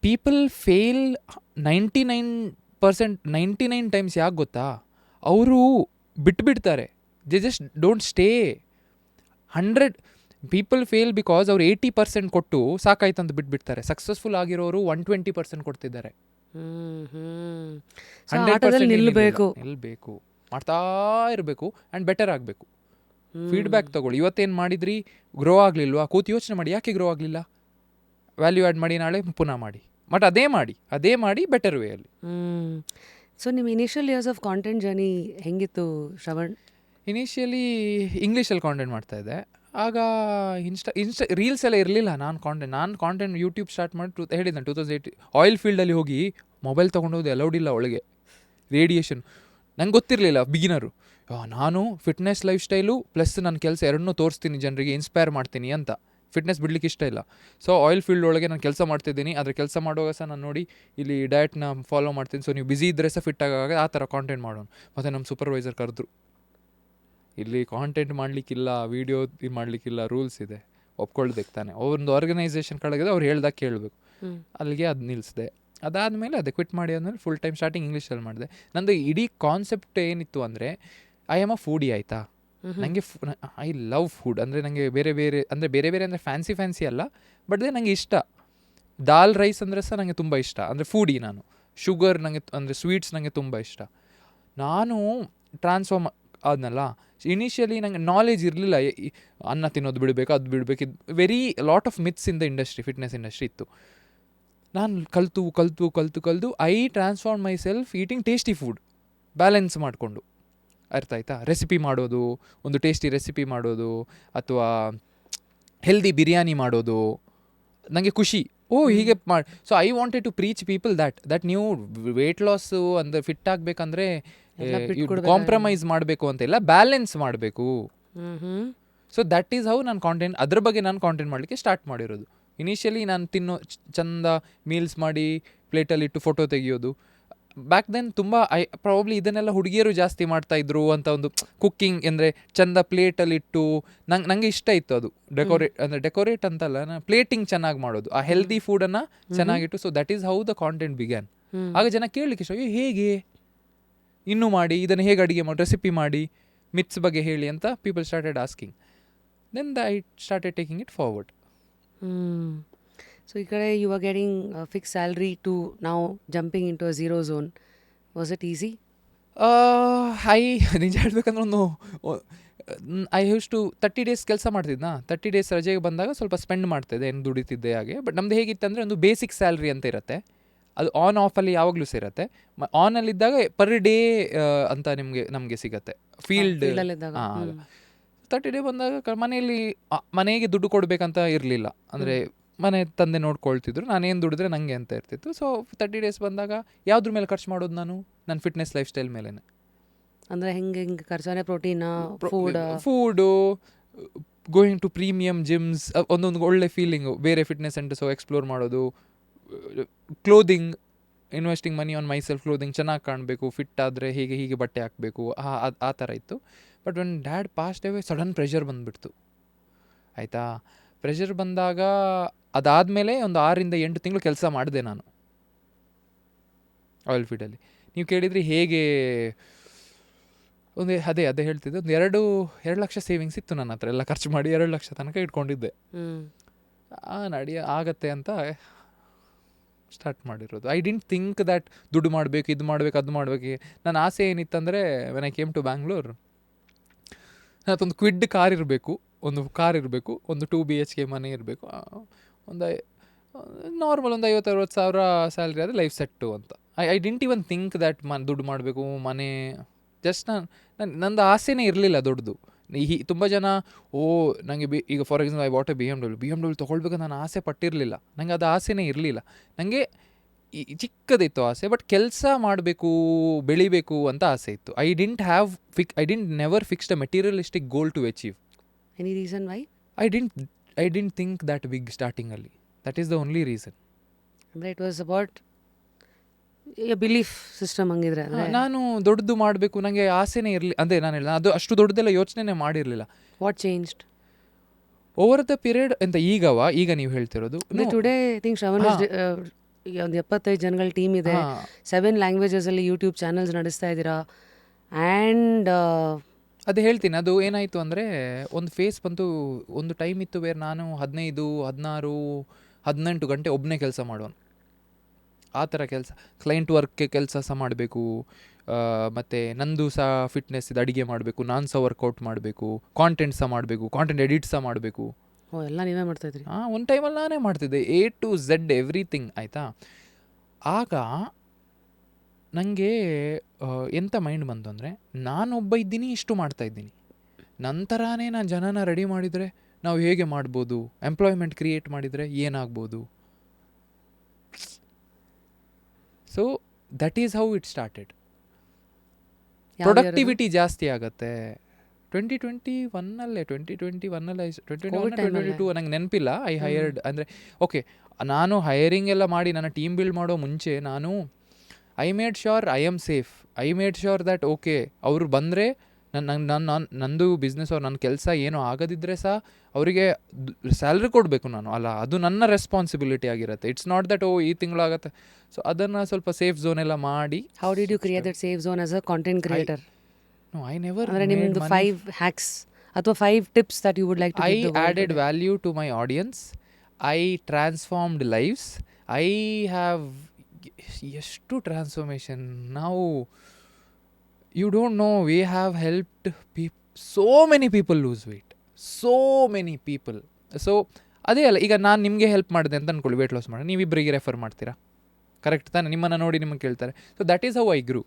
People fail 99 times. ಯಾಕೆ ಗೊತ್ತಾ? ಅವರು ಬಿಟ್ಬಿಡ್ತಾರೆ. They just don't stay. 100 people fail because ಅವ್ರು 80% ಕೊಟ್ಟು ಸಾಕಾಯ್ತಂತ ಬಿಟ್ಬಿಡ್ತಾರೆ. ಸಕ್ಸಸ್ಫುಲ್ ಆಗಿರೋರು 120% ಕೊಡ್ತಿದ್ದಾರೆ. 100% ನಿಲ್ಲಬೇಕು, ಮಾಡ್ತಾ ಇರಬೇಕು ಆ್ಯಂಡ್ ಬೆಟರ್ ಆಗಬೇಕು. ಫೀಡ್ಬ್ಯಾಕ್ ತಗೊಳ್ಳಿ. ಇವತ್ತೇನು ಮಾಡಿದ್ರಿ, ಗ್ರೋ ಆಗಲಿಲ್ವಾ, ಕೂತು ಯೋಚನೆ ಮಾಡಿ ಯಾಕೆ ಗ್ರೋ ಆಗಲಿಲ್ಲ, ವ್ಯಾಲ್ಯೂ ಆ್ಯಡ್ ಮಾಡಿ, ನಾಳೆ ಪುನಃ ಮಾಡಿ, ಬಟ್ ಅದೇ ಮಾಡಿ ಬೆಟರ್ ವೇಯಲ್ಲಿ. ಸೊ ನಿಮ್ಮ initial years of content journey ಹೆಂಗಿತ್ತು ಶ್ರವಣ್? ಇನಿಷಿಯಲಿ ಇಂಗ್ಲೀಷಲ್ಲಿ ಕಾಂಟೆಂಟ್ ಮಾಡ್ತಾಯಿದ್ದೆ. ಆಗ ಇನ್ಸ್ಟಾ ರೀಲ್ಸ್ ಎಲ್ಲ ಇರಲಿಲ್ಲ. ನಾನು ಕಾಂಟೆಂಟ್ ಯೂಟ್ಯೂಬ್ ಸ್ಟಾರ್ಟ್ ಮಾಡಿ ಹೇಳಿದ್ದೆ 2008 ಆಯಿಲ್ ಫೀಲ್ಡಲ್ಲಿ ಹೋಗಿ ಮೊಬೈಲ್ ತೊಗೊಂಡೋದು ಅಲೌಡ್ ಇಲ್ಲ ಒಳಗೆ, ರೇಡಿಯೇಷನ್. ನಂಗೆ ಗೊತ್ತಿರಲಿಲ್ಲ, ಬಿಗಿನರು. ನಾನು ಫಿಟ್ನೆಸ್ ಲೈಫ್ ಸ್ಟೈಲು ಪ್ಲಸ್ ನನ್ನ ಕೆಲಸ ಎರಡನ್ನೂ ತೋರಿಸ್ತೀನಿ, ಜನರಿಗೆ ಇನ್ಸ್ಪೈರ್ ಮಾಡ್ತೀನಿ ಅಂತ. ಫಿಟ್ನೆಸ್ ಬಿಡ್ಲಿಕ್ಕೆ ಇಷ್ಟ ಇಲ್ಲ. ಸೊ ಆಯಿಲ್ ಫೀಲ್ಡ್ ಒಳಗೆ ನಾನು ಕೆಲಸ ಮಾಡ್ತಿದ್ದೀನಿ. ಆದರೆ ಕೆಲಸ ಮಾಡುವಾಗ ಸಹ ನಾನು ನೋಡಿ ಇಲ್ಲಿ ಡಯಟ್ನ ಫಾಲೋ ಮಾಡ್ತೀನಿ. ಸೊ ನೀವು ಬ್ಯುಸಿ ಇದ್ದರೆ ಸಹ ಫಿಟ್ ಆಗಾಗ ಆ ಥರ ಕಾಂಟೆಂಟ್ ಮಾಡೋಣ. ಮತ್ತು ನಮ್ಮ ಸೂಪರ್ವೈಸರ್ ಕರೆದ್ರು, ಇಲ್ಲಿ ಕಾಂಟೆಂಟ್ ಮಾಡಲಿಕ್ಕಿಲ್ಲ, ವೀಡಿಯೋ ಮಾಡಲಿಕ್ಕಿಲ್ಲ, ರೂಲ್ಸ್ ಇದೆ, ಒಪ್ಕೊಳ್ಬೇಕು ತಾನೆ. ಒಂದು ಆರ್ಗನೈಸೇಷನ್ ಕಡೆಗಿದೆ, ಅವ್ರು ಹೇಳ್ದಾಗ ಕೇಳಬೇಕು. ಅಲ್ಲಿಗೆ ಅದು ನಿಲ್ಲಿಸಿದೆ. ಅದಾದಮೇಲೆ ಅದೇ ಕ್ವಿಟ್ ಮಾಡಿ ಆದಮೇಲೆ ಫುಲ್ ಟೈಮ್ ಸ್ಟಾರ್ಟಿಂಗ್ ಇಂಗ್ಲೀಷಲ್ಲಿ ಮಾಡಿದೆ. ನಂದು ಇಡೀ ಕಾನ್ಸೆಪ್ಟ್ ಏನಿತ್ತು ಅಂದರೆ, ಐ ಆಮ್ ಅ ಫೂಡಿ, ಆಯಿತಾ. ನನಗೆ ಐ ಲವ್ ಫುಡ್. ಅಂದರೆ ನನಗೆ ಬೇರೆ ಬೇರೆ ಅಂದರೆ ಫ್ಯಾನ್ಸಿ ಅಲ್ಲ, ಬಟ್ ನನಗೆ ಇಷ್ಟ. ದಾಲ್ ರೈಸ್ ಅಂದರೆ ಸಹ ನನಗೆ ತುಂಬ ಇಷ್ಟ. ಅಂದರೆ ಫೂಡಿ ನಾನು. ಶುಗರ್ ನನಗೆ ಅಂದರೆ ಸ್ವೀಟ್ಸ್ ನನಗೆ ತುಂಬ ಇಷ್ಟ. ನಾನು ಟ್ರಾನ್ಸ್ಫಾರ್ಮ್ ಆದ್ನಲ್ಲ, ಇನಿಷಿಯಲಿ ನಂಗೆ ನಾಲೆಜ್ ಇರಲಿಲ್ಲ. ಅನ್ನ ತಿನ್ನೋದು ಬಿಡಬೇಕು, ಅದು ಬಿಡಬೇಕು, ಇದು very lot of myths in the industry, fitness industry ಇತ್ತು. ನಾನು ಕಲಿತು I transform my self eating tasty food, balance ಮಾಡಿಕೊಂಡು. ಅರ್ಥ ಆಯ್ತಾ? ರೆಸಿಪಿ ಮಾಡೋದು, ಒಂದು ಟೇಸ್ಟಿ ರೆಸಿಪಿ ಮಾಡೋದು, ಅಥವಾ ಹೆಲ್ದಿ ಬಿರಿಯಾನಿ ಮಾಡೋದು ನನಗೆ ಖುಷಿ. ಹೀಗೆ ಮಾಡಿ. So I wanted to preach people that ನೀವು ವೆಯ್ಟ್ ಲಾಸು ಅಂದರೆ ಫಿಟ್ ಆಗಬೇಕಂದ್ರೆ ಕಾಂಪ್ರಮೈಸ್ ಮಾಡಬೇಕು ಅಂತೆಲ್ಲ, ಬ್ಯಾಲೆನ್ಸ್ ಮಾಡಬೇಕು. ಸೊ ದಟ್ ಈಸ್ ಹೌ ನಾನು ಅದ್ರ ಬಗ್ಗೆ ನಾನು ಕಾಂಟೆಂಟ್ ಮಾಡಲಿಕ್ಕೆ ಸ್ಟಾರ್ಟ್ ಮಾಡಿರೋದು. ಇನಿಷಿಯಲಿ ನಾನು ತಿನ್ನೋ ಚಂದ ಮೀಲ್ಸ್ ಮಾಡಿ ಪ್ಲೇಟಲ್ಲಿಟ್ಟು ಫೋಟೋ ತೆಗಿಯೋದು. ಬ್ಯಾಕ್ ದೆನ್ ತುಂಬ ಪ್ರಾಬಬ್ಲಿ ಇದನ್ನೆಲ್ಲ ಹುಡುಗಿಯರು ಜಾಸ್ತಿ ಮಾಡ್ತಾಯಿದ್ರು ಅಂತ. ಒಂದು ಕುಕ್ಕಿಂಗ್ ಅಂದರೆ ಚಂದ ಪ್ಲೇಟಲ್ಲಿಟ್ಟು ನನಗೆ ಇಷ್ಟ ಇತ್ತು ಅದು. ಡೆಕೋರೇಟ್ ಅಂತಲ್ಲ, ಪ್ಲೇಟಿಂಗ್ ಚೆನ್ನಾಗಿ ಮಾಡೋದು, ಆ ಹೆಲ್ದಿ ಫುಡನ್ನು ಚೆನ್ನಾಗಿಟ್ಟು. So that is how the content began. ಆಗ ಜನ ಕೇಳಲಿಕ್ಕೆ ಇಷ್ಟ, ಹೇಗೆ ಇನ್ನೂ ಮಾಡಿ, ಇದನ್ನು ಹೇಗೆ ಅಡುಗೆ ಮಾಡಿ, ರೆಸಿಪಿ ಮಾಡಿ, ಮಿತ್ಸ್ ಬಗ್ಗೆ ಹೇಳಿ ಅಂತ people started asking. Then I started taking it forward. So ಈ ಕಡೆ you are getting fix salary to ನಾವು jumping in to a zero zone. Was it easy? ನಿಜ ಹೇಳ್ಬೇಕಂದ್ರೆ ಐ ಯೂಸ್ ಟು 30 days ಕೆಲಸ ಮಾಡ್ತಿದ್ನಾ. 30 days ರಜೆಗೆ ಬಂದಾಗ ಸ್ವಲ್ಪ ಸ್ಪೆಂಡ್ ಮಾಡ್ತಿದ್ದೆ, ಏನು ದುಡಿತಿದ್ದೆ ಹಾಗೆ. ಬಟ್ ನಮ್ದು ಹೇಗಿತ್ತಂದರೆ, ಒಂದು ಬೇಸಿಕ್ ಸ್ಯಾಲ್ರಿ ಅಂತ ಇರುತ್ತೆ, ಅದು ಆನ್ ಆಫಲ್ಲಿ ಯಾವಾಗಲೂ ಸೇರುತ್ತೆ. ಆನಲ್ಲಿದ್ದಾಗ ಪರ್ ಡೇ ಅಂತ ನಮಗೆ ಸಿಗುತ್ತೆ ಫೀಲ್ಡ್. 30 day ಬಂದಾಗ ಮನೆಗೆ ದುಡ್ಡು ಕೊಡಬೇಕಂತ ಇರಲಿಲ್ಲ. ಅಂದರೆ ಮನೆ ತಂದೆ ನೋಡ್ಕೊಳ್ತಿದ್ರು, ನಾನೇನು ದುಡಿದ್ರೆ ನನಗೆ ಅಂತ ಇರ್ತಿತ್ತು. ಸೊ 30 days ಬಂದಾಗ ಯಾವುದ್ರ ಮೇಲೆ ಖರ್ಚು ಮಾಡೋದು ನಾನು? ನನ್ನ ಫಿಟ್ನೆಸ್ ಲೈಫ್ ಸ್ಟೈಲ್ ಮೇಲೇ. ಅಂದರೆ ಹೆಂಗೆ ಖರ್ಚಾನೆ ಪ್ರೋಟೀನಾ, ಫೂಡು, ಗೋಯಿಂಗ್ ಟು ಪ್ರೀಮಿಯಮ್ ಜಿಮ್ಸ್, ಒಂದೊಂದು ಒಳ್ಳೆ ಫೀಲಿಂಗು. ಬೇರೆ ಫಿಟ್ನೆಸ್ ಸೆಂಟರ್ಸ್ ಎಕ್ಸ್ಪ್ಲೋರ್ ಮಾಡೋದು, clothing, investing money on myself. Clothing ಚೆನ್ನಾಗಿ ಕಾಣಬೇಕು, ಫಿಟ್ ಆದರೆ ಹೀಗೆ ಬಟ್ಟೆ ಹಾಕಬೇಕು, ಆ ಥರ ಇತ್ತು. But when dad passed away sudden pressure ಬಂದುಬಿಡ್ತು, ಆಯಿತಾ. ಪ್ರೆಷರ್ ಬಂದಾಗ ಅದಾದಮೇಲೆ ಒಂದು 6-8 ತಿಂಗಳು ಕೆಲಸ ಮಾಡಿದೆ ನಾನು ಆಯಿಲ್ ಫೀಲ್ಡಲ್ಲಿ. ನೀವು ಕೇಳಿದ್ರಿ ಹೇಗೆ, ಅದೇ ಹೇಳ್ತಿದ್ದೆ. ಒಂದು 2 ಲಕ್ಷ ಸೇವಿಂಗ್ಸ್ ಇತ್ತು ನನ್ನ ಹತ್ರ. ಎಲ್ಲ ಖರ್ಚು ಮಾಡಿ 2 ಲಕ್ಷ ತನಕ ಇಟ್ಕೊಂಡಿದ್ದೆ. ಆಗತ್ತೆ ಅಂತ ಸ್ಟಾರ್ಟ್ ಮಾಡಿರೋದು. ಐ ಡಿಂಟ್ ಥಿಂಕ್ ದ್ಯಾಟ್ ದುಡ್ಡು ಮಾಡಬೇಕು, ಇದು ಮಾಡಬೇಕು, ಅದು ಮಾಡಬೇಕು. ನನ್ನ ಆಸೆ ಏನಿತ್ತಂದರೆ, when I came to Bangalore, ನನ್ನದೊಂದು ಕ್ವಿಡ್ ಕಾರ್ ಇರಬೇಕು, ಒಂದು 2 BHK ಮನೆ ಇರಬೇಕು, ಒಂದು ನಾರ್ಮಲ್ ಒಂದು 50-60 ಸಾವಿರ ಸ್ಯಾಲ್ರಿ ಆದರೆ ಲೈಫ್ ಸೆಟ್ಟು ಅಂತ. I didn't even think that ದುಡ್ಡು ಮಾಡಬೇಕು, ಮನೆ. ಜಸ್ಟ್ ನಂದು ಆಸೆನೇ ಇರಲಿಲ್ಲ ದೊಡ್ಡದು. ತುಂಬ ಜನ ನನಗೆ ಈಗ for example I what A BMW ತೊಗೊಳ್ಬೇಕಂತ ನಾನು ಆಸೆ ಪಟ್ಟಿರಲಿಲ್ಲ. ನನಗೆ ಅದು ಆಸೆನೇ ಇರಲಿಲ್ಲ. ನನಗೆ ಚಿಕ್ಕದಿತ್ತು ಆಸೆ, ಬಟ್ ಕೆಲಸ ಮಾಡಬೇಕು, ಬೆಳಿಬೇಕು ಅಂತ ಆಸೆ ಇತ್ತು. I didn't never fixed a materialistic goal to achieve. Any reason why? I didn't think that big ಸ್ಟಾರ್ಟಿಂಗಲ್ಲಿ. That is the only reason. ಅಂದರೆ it was about belief system. ಹಂಗಿದ್ರೆ ನಾನು ದೊಡ್ಡದು ಮಾಡಬೇಕು ನನಗೆ ಆಸೆನೇ ಇರಲಿ. ಅದೇ ನಾನು ಹೇಳಿದೆ, ಅದು ಅಷ್ಟು ದೊಡ್ಡದೆಲ್ಲ ಯೋಚನೆ ಮಾಡಿರಲಿಲ್ಲ. What changed over the period ಅಂತ? ಈಗ ನೀವು ಹೇಳ್ತಿರೋದು ಟುಡೇ ಐ ಥಿಂಕ್ ಶ್ರವಣ್ ಈಗ ಒಂದು 75 ಜನಗಳ ಟೀಮ್ ಇದೆ, ಹಾ. 7 ಲ್ಯಾಂಗ್ವೇಜಸಲ್ಲಿ ಯೂಟ್ಯೂಬ್ ಚಾನಲ್ಸ್ ನಡೆಸ್ತಾ ಇದ್ದೀರಾ. ಆ್ಯಂಡ್ ಅದು ಹೇಳ್ತೀನಿ, ಅದು ಏನಾಯಿತು ಅಂದರೆ ಒಂದು ಫೇಸ್ ಬಂತು, ಒಂದು ಟೈಮ್ ಇತ್ತು ಬೇರೆ ನಾನು 15, 16, 18 ಗಂಟೆ ಒಬ್ಬನೇ ಕೆಲಸ ಮಾಡೋನು. ಆ ಥರ ಕೆಲಸ, ಕ್ಲೈಂಟ್ ವರ್ಕ್ಗೆ ಕೆಲಸ ಸಹ ಮಾಡಬೇಕು, ಮತ್ತು ನಂದು ಸಹ ಫಿಟ್ನೆಸ್ ಇದು, ಅಡುಗೆ ಮಾಡಬೇಕು, ನಾನು ಸಹ ವರ್ಕೌಟ್ ಮಾಡಬೇಕು, ಕಾಂಟೆಂಟ್ ಸಹ ಮಾಡಬೇಕು, ಕಾಂಟೆಂಟ್ ಎಡಿಟ್ ಸಹ ಮಾಡಬೇಕು. ಎಲ್ಲ ನೀವೇ ಮಾಡ್ತಾಯಿದ್ರಿ? ಒಂದು ಟೈಮಲ್ಲಿ ನಾನೇ ಮಾಡ್ತಿದ್ದೆ A to Z ಎವ್ರಿಥಿಂಗ್, ಆಯಿತಾ. ಆಗ ನನಗೆ ಎಂಥ ಮೈಂಡ್ ಬಂತು ಅಂದರೆ, ನಾನೊಬ್ಬ ಇದ್ದೀನಿ, ಇಷ್ಟು ಮಾಡ್ತಾಯಿದ್ದೀನಿ, ನಂತರನೇ ನಾನು ಜನನ ರೆಡಿ ಮಾಡಿದರೆ ನಾವು ಹೇಗೆ ಮಾಡ್ಬೋದು, ಎಂಪ್ಲಾಯ್ಮೆಂಟ್ ಕ್ರಿಯೇಟ್ ಮಾಡಿದರೆ ಏನಾಗ್ಬೋದು. So that is how it started. Productivity ಜಾಸ್ತಿ ಆಗುತ್ತೆ 2021 2022 ನಂಗೆ ನೆನಪಿಲ್ಲ. ಐ ಹೈಯರ್ಡ್ ಅಂದರೆ ಓಕೆ, ನಾನು ಹೈಯರಿಂಗ್ ಎಲ್ಲ ಮಾಡಿ ನನ್ನ ಟೀಮ್ ಬಿಲ್ಡ್ ಮಾಡೋ ಮುಂಚೆ ನಾನು I made sure I am safe. I made sure that okay, ಅವರು ಬಂದರೆ ನಂದು ಬಿಸ್ನೆಸ್ ಅವ್ರು ನನ್ನ ಕೆಲಸ ಏನೋ ಆಗದಿದ್ದರೆ ಸಹ ಅವರಿಗೆ ಸ್ಯಾಲ್ರಿ ಕೊಡಬೇಕು ನಾನು, ಅಲ್ಲ, ಅದು ನನ್ನ ರೆಸ್ಪಾನ್ಸಿಬಿಲಿಟಿ ಆಗಿರುತ್ತೆ. ಇಟ್ಸ್ ನಾಟ್ ದಟ್ ಈ ತಿಂಗಳಾಗತ್ತೆ. ಸೊ ಅದನ್ನು ಸ್ವಲ್ಪ ಸೇಫ್ ಝೋನ್ ಎಲ್ಲ ಮಾಡಿ. How did you create that safe zone as a content creator? No, I never ಅಂದರೆ made ನಿಮ್ಮದು money. 5 ಹ್ಯಾಕ್ಸ್ ಅಥವಾ 5 tips that you would like to I give the world added today? value to my audience. I transformed lives. I have ಎಷ್ಟು transformation ನಾವು, you don't know, we have helped so many people lose weight, so many people. So ಅದೇ ಅಲ್ಲ, ಈಗ ನಾನು ನಿಮಗೆ help ಮಾಡಿದೆ ಅಂತ ಅಂದ್ಕೊಳ್ಳಿ, ವೆಯ್ಟ್ ಲಾಸ್ ಮಾಡಿ, ನೀವಿಬ್ಬರಿಗೆ ರೆಫರ್ ಮಾಡ್ತೀರಾ, ಕರೆಕ್ಟ್ ತಾನೆ? ನಿಮ್ಮನ್ನು ನೋಡಿ ನಿಮಗೆ ಕೇಳ್ತಾರೆ. So that is how I ಗ್ರೂ.